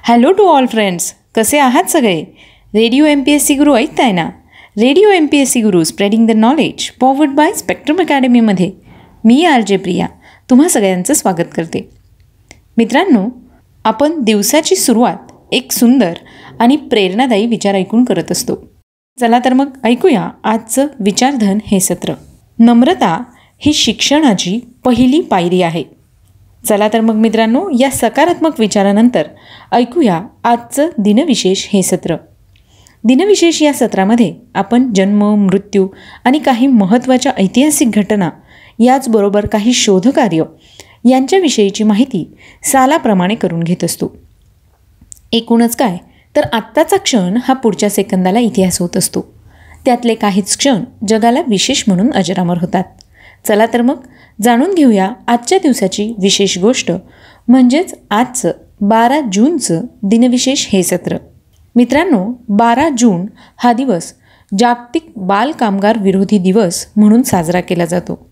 Hello to all friends, कसे आहात सगळे? रेडिओ MPSC गुरु ऐकताय ना? Radio MPSC Guru spreading the knowledge powered by Spectrum अकॅडमीमध्ये मी RJ प्रिया तुम्हा सगळ्यांचं स्वागत करते. मित्रांनो, आपण दिवसाची सुरुवात एक सुंदर आणि प्रेरणादायी विचार ऐकून करत असतो. चला तर मग ऐकूया आजचं विचारधन हे सत्र. नम्रता ही शिक्षणाची पहिली पायरी आहे. चला तर मग मित्रांनो, या सकारात्मक विचारानंतर ऐकूया आजचं दिनविशेष हे सत्र. दिनविशेष या सत्रामध्ये आपण जन्म, मृत्यू आणि काही महत्त्वाच्या ऐतिहासिक घटना, याचबरोबर काही शोधकार्य यांच्याविषयीची माहिती सालाप्रमाणे करून घेत असतो. एकूणच काय तर आत्ताचा क्षण हा पुढच्या सेकंदाला इतिहास होत असतो. त्यातले काहीच क्षण जगाला विशेष म्हणून अजरामर होतात. चला तर मग जाणून घेऊया आजच्या दिवसाची विशेष गोष्ट, म्हणजेच आजचं 12 जूनचं दिनविशेष हे सत्र. मित्रांनो, 12 जून हा दिवस जागतिक बाल कामगार विरोधी दिवस म्हणून साजरा केला जातो.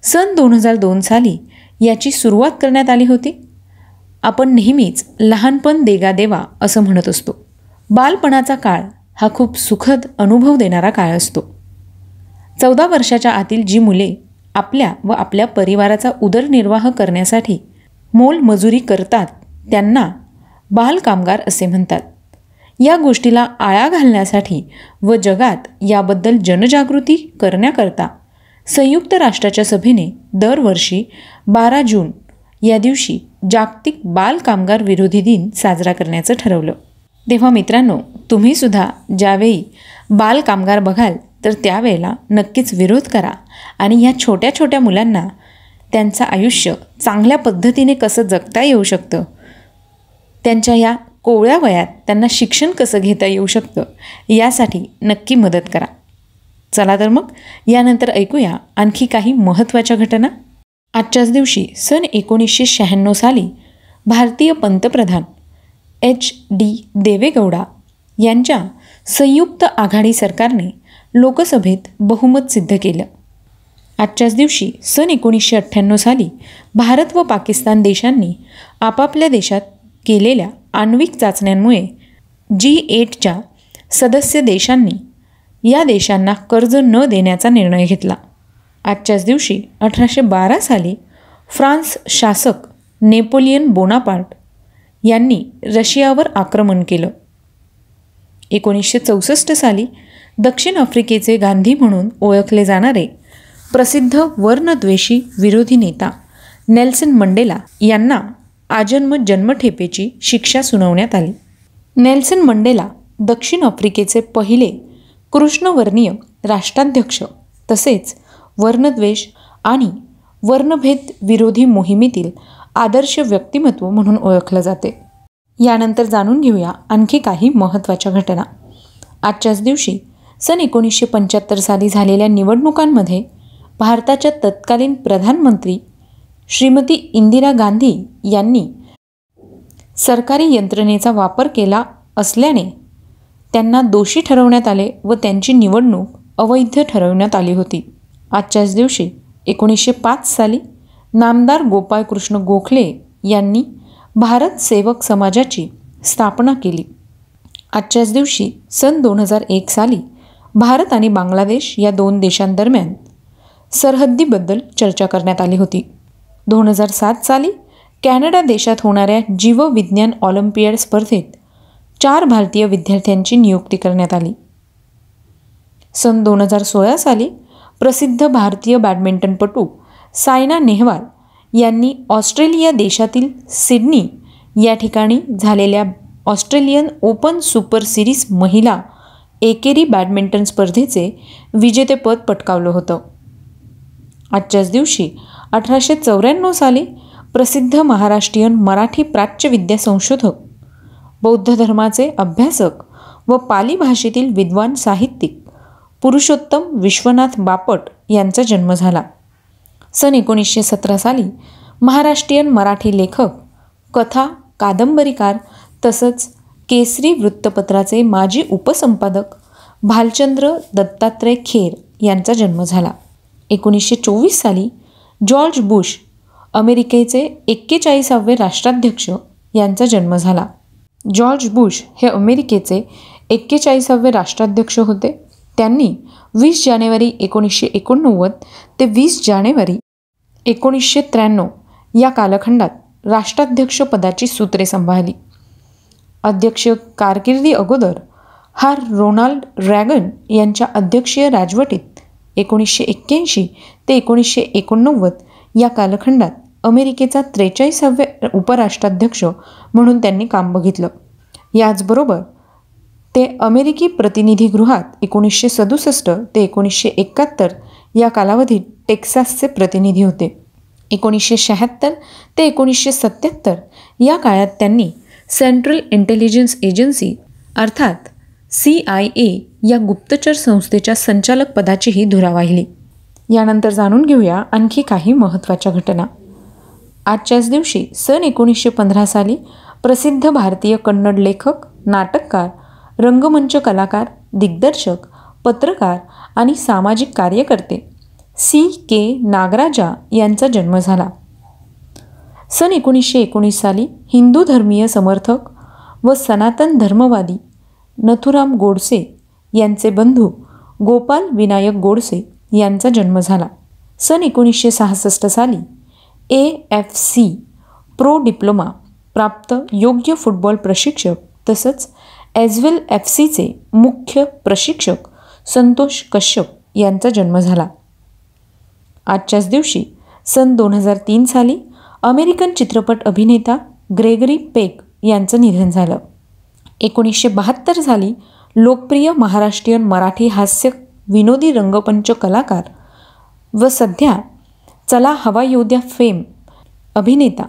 सन 2002 साली याची सुरुवात करण्यात आली होती. आपण नेहमीच लहानपण देगा देवा असं म्हणत असतो. बालपणाचा काळ हा खूप सुखद अनुभव देणारा काळ असतो. 14 वर्षाच्या आतील जी मुले आपल्या व आपल्या परिवाराचा उदरनिर्वाह करण्यासाठी मोलमजुरी करतात त्यांना बाल कामगार असे म्हणतात. या गोष्टीला आळा घालण्यासाठी व जगात याबद्दल जनजागृती करण्याकरता संयुक्त राष्ट्राच्या सभेने दरवर्षी 12 जून या दिवशी जागतिक बाल कामगार विरोधी दिन साजरा करण्याचं ठरवलं. तेव्हा मित्रांनो, तुम्हीसुद्धा ज्यावेळी बाल कामगार बघाल तर त्यावेळेला नक्कीच विरोध करा आणि ह्या छोट्या छोट्या मुलांना त्यांचं आयुष्य चांगल्या पद्धतीने कसं जगता येऊ शकतं, त्यांच्या या कोवळ्या वयात त्यांना शिक्षण कसं घेता येऊ शकतं, यासाठी नक्की मदत करा. चला तर मग यानंतर ऐकूया आणखी काही महत्त्वाच्या घटना. आजच्याच दिवशी सन 1996 साली भारतीय पंतप्रधान HD देवेगौडा यांच्या संयुक्त आघाडी सरकारने लोकसभेत बहुमत सिद्ध केलं. आजच्याच दिवशी सन 1998 साली भारत व पाकिस्तान देशांनी आपापल्या देशात केलेल्या आण्विक चाचण्यांमुळे G8च्या सदस्य देशांनी या देशांना कर्ज न देण्याचा निर्णय घेतला. आजच्याच दिवशी 1812 साली फ्रान्स शासक नेपोलियन बोनापार्ट यांनी रशियावर आक्रमण केलं. 1964 साली दक्षिण आफ्रिकेचे गांधी म्हणून ओळखले जाणारे प्रसिद्ध वर्णद्वेषी विरोधी नेता नेल्सन मंडेला यांना आजन्म जन्मठेपेची शिक्षा सुनावण्यात आली. नेल्सन मंडेला दक्षिण आफ्रिकेचे पहिले कृष्णवर्णीय राष्ट्राध्यक्ष तसेच वर्णद्वेष आणि वर्णभेद विरोधी मोहिमेतील आदर्श व्यक्तिमत्व म्हणून ओळखलं जाते. यानंतर जाणून घेऊया आणखी काही महत्त्वाच्या घटना. आजच्याच दिवशी सन 1975 साली झालेल्या निवडणुकांमध्ये भारताच्या तत्कालीन प्रधानमंत्री श्रीमती इंदिरा गांधी यांनी सरकारी यंत्रणेचा वापर केला असल्याने त्यांना दोषी ठरवण्यात आले व त्यांची निवडणूक अवैध ठरवण्यात आली होती. आजच्याच दिवशी 1905 साली नामदार गोपाळकृष्ण गोखले यांनी भारत सेवक समाजाची स्थापना केली. आजच्याच दिवशी सन 2001 साली भारत आणि बांगलादेश या दोन देशांदरम्यान सरहद्दीबद्दल चर्चा करण्यात आली होती. 2007 साली कॅनडा देशात होणाऱ्या जीवविज्ञान ऑलिम्पियाड स्पर्धेत 4 भारतीय विद्यार्थ्यांची नियुक्ती करण्यात आली. सन 2016 साली प्रसिद्ध भारतीय बॅडमिंटनपटू सायना नेहवाल यांनी ऑस्ट्रेलिया देशातील सिडनी या ठिकाणी झालेल्या ऑस्ट्रेलियन ओपन सुपर सिरीज महिला एकेरी बॅडमिंटन स्पर्धेचे विजेतेपद पटकावलं होतं. आजच्याच दिवशी 1894 साली प्रसिद्ध महाराष्ट्रीयन मराठी प्राच्यविद्या संशोधक, बौद्ध धर्माचे अभ्यासक व पाली भाषेतील विद्वान साहित्यिक पुरुषोत्तम विश्वनाथ बापट यांचा जन्म झाला. सन 1917 साली महाराष्ट्रीयन मराठी लेखक, कथा, कादंबरीकार तसंच केसरी वृत्तपत्राचे माजी उपसंपादक भालचंद्र दत्तात्रय खेर यांचा जन्म झाला. 1924 साली जॉर्ज बुश अमेरिकेचे 41वे राष्ट्राध्यक्ष यांचा जन्म झाला. जॉर्ज बुश हे अमेरिकेचे 41वे राष्ट्राध्यक्ष होते. त्यांनी 20 जानेवारी 1989 ते 20 जानेवारी 1993 या कालखंडात राष्ट्राध्यक्षपदाची सूत्रे सांभाळली. अध्यक्ष कारकिर्दी अगोदर हा रोनाल्ड रॅगन यांच्या अध्यक्षीय राजवटीत 1981 ते 1989 या कालखंडात अमेरिकेचा 43वे उपराष्ट्राध्यक्ष म्हणून त्यांनी काम बघितलं. याचबरोबर ते अमेरिकी प्रतिनिधीगृहात 1967 ते 1971 या कालावधीत टेक्सासचे प्रतिनिधी होते. 1976 ते 1977 या काळात त्यांनी सेंट्रल इंटेलिजन्स एजन्सी अर्थात CIA या गुप्तचर संस्थेच्या संचालक पदाचीही धुरा वाहिली. यानंतर जाणून घेऊया आणखी काही महत्त्वाच्या घटना. आजच्याच दिवशी सन 1915 साली प्रसिद्ध भारतीय कन्नड लेखक, नाटककार, रंगमंच कलाकार, दिग्दर्शक, पत्रकार आणि सामाजिक कार्यकर्ते C.K. नागराजा यांचा जन्म झाला. सन 1919 साली हिंदू धर्मीय समर्थक व सनातन धर्मवादी नथुराम गोडसे यांचे बंधू गोपाल विनायक गोडसे यांचा जन्म झाला. सन 1966 साली AFC प्रो डिप्लोमा प्राप्त योग्य फुटबॉल प्रशिक्षक तसंच ॲझवेल FCचे मुख्य प्रशिक्षक संतोष कश्यप यांचा जन्म झाला. आजच्याच दिवशी सन 2003 साली अमेरिकन चित्रपट अभिनेता ग्रेगरी पेक यांचं निधन झालं. 1972 साली लोकप्रिय महाराष्ट्रीयन मराठी हास्य विनोदी रंगमंच कलाकार व सध्या चला हवा योद्या फेम अभिनेता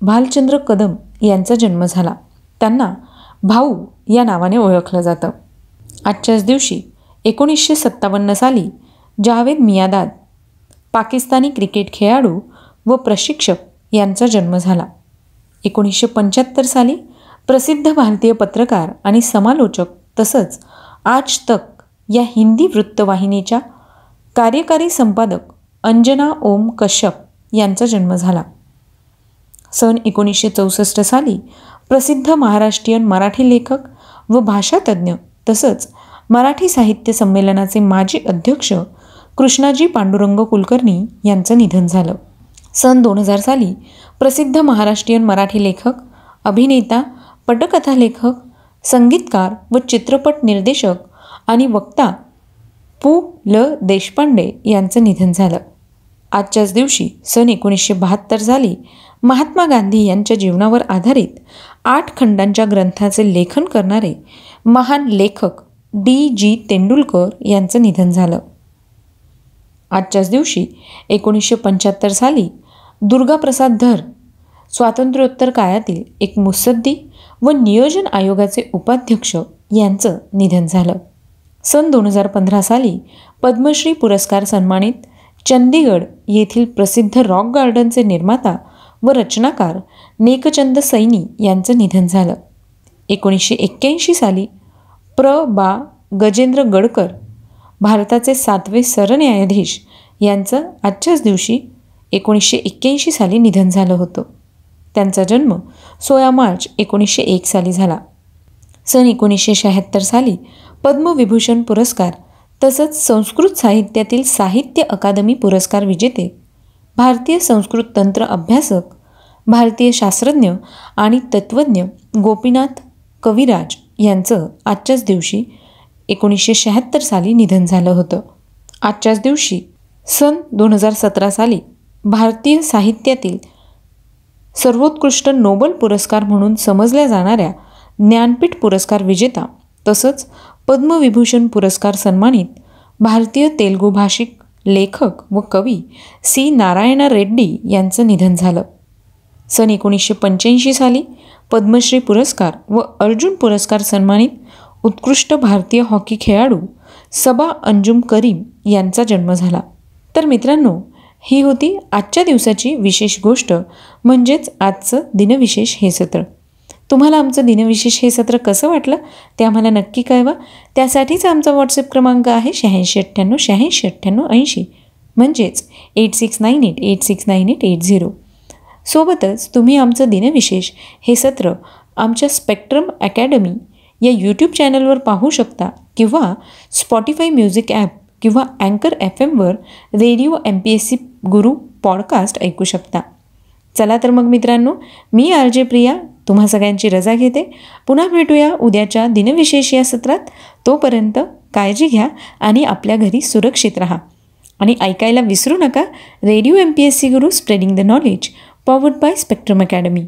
भालचंद्र कदम यांचा जन्म झाला. त्यांना भाऊ या नावाने ओळखलं जातं. आजच्याच दिवशी 1957 साली जावेद मियादाद पाकिस्तानी क्रिकेट खेळाडू व प्रशिक्षक यांचा जन्म झाला. 1975 साली प्रसिद्ध भारतीय पत्रकार आणि समालोचक तसंच आज तक या हिंदी वृत्तवाहिनीच्या कार्यकारी संपादक अंजना ओम कश्यप यांचा जन्म झाला. सन 1964 साली प्रसिद्ध महाराष्ट्रीयन मराठी लेखक व भाषातज्ञ तसंच मराठी साहित्य संमेलनाचे माजी अध्यक्ष कृष्णाजी पांडुरंग कुलकर्णी यांचं निधन झालं. सन 2000 साली प्रसिद्ध महाराष्ट्रीयन मराठी लेखक, अभिनेता, पटकथा लेखक, संगीतकार व चित्रपट निर्देशक आणि वक्ता पु. ल. देशपांडे यांचं निधन झालं. आजच्याच दिवशी सन 1972 साली महात्मा गांधी यांच्या जीवनावर आधारित 8 खंडांच्या ग्रंथाचे लेखन करणारे महान लेखक D.G. तेंडुलकर यांचं निधन झालं. आजच्याच दिवशी 1975 साली दुर्गाप्रसाद धर स्वातंत्र्योत्तर काळातील एक मुत्सद्दी व नियोजन आयोगाचे उपाध्यक्ष यांचं निधन झालं. सन 2015 साली पद्मश्री पुरस्कार सन्मानित चंदीगड येथील प्रसिद्ध रॉक गार्डनचे निर्माता व रचनाकार नेकचंद सैनी यांचं निधन झालं. 1981 साली बा. गजेंद्र गडकर भारताचे 7वे सरन्यायाधीश यांचं आजच्याच दिवशी 1981 साली निधन झालं होतं. त्यांचा जन्म 16 मार्च 1901 साली झाला. सन 1976 साली पद्मविभूषण पुरस्कार तसंच संस्कृत साहित्यातील साहित्य अकादमी पुरस्कार विजेते, भारतीय संस्कृत तंत्र अभ्यासक, भारतीय शास्त्रज्ञ आणि तत्त्वज्ञ गोपीनाथ कविराज यांचं आजच्याच दिवशी 1976 साली निधन झालं होतं. आजच्याच दिवशी सन 2017 साली भारतीय साहित्यातील सर्वोत्कृष्ट नोबल पुरस्कार म्हणून समजल्या जाणाऱ्या ज्ञानपीठ पुरस्कार विजेता तसंच पद्मविभूषण पुरस्कार सन्मानित भारतीय तेलुगू भाषिक लेखक व कवी C. नारायण रेड्डी यांचं निधन झालं. सन 1985 साली पद्मश्री पुरस्कार व अर्जुन पुरस्कार सन्मानित उत्कृष्ट भारतीय हॉकी खेळाडू सबा अंजुम करीम यांचा जन्म झाला. तर मित्रांनो, ही होती आजच्या दिवसाची विशेष गोष्ट म्हणजेच आजचं दिनविशेष हे सत्र. तुम्हाला आमचं दिनविशेष हे सत्र कसं वाटलं ते आम्हाला नक्की कळवा. त्यासाठीच आमचा व्हॉट्सअप क्रमांक आहे 8698 म्हणजेच 8698869880. सोबतच तुम्ही आमचं दिनविशेष हे सत्र आमच्या स्पेक्ट्रम अकॅडमी या यूट्यूब चॅनलवर पाहू शकता किंवा स्पॉटिफाय म्युझिक ॲप किंवा अँकर FM वर रेडिओ MPSC गुरु पॉडकास्ट ऐकू शकता. चला तर मग मित्रांनो, मी RJ प्रिया तुम्हा सगळ्यांची रजा घेते. पुन्हा भेटूया उद्याच्या दिनविशेष या सत्रात. तोपर्यंत काळजी घ्या आणि आपल्या घरी सुरक्षित राहा. आणि ऐकायला विसरू नका radio MPSC Guru spreading the knowledge powered by spectrum academy.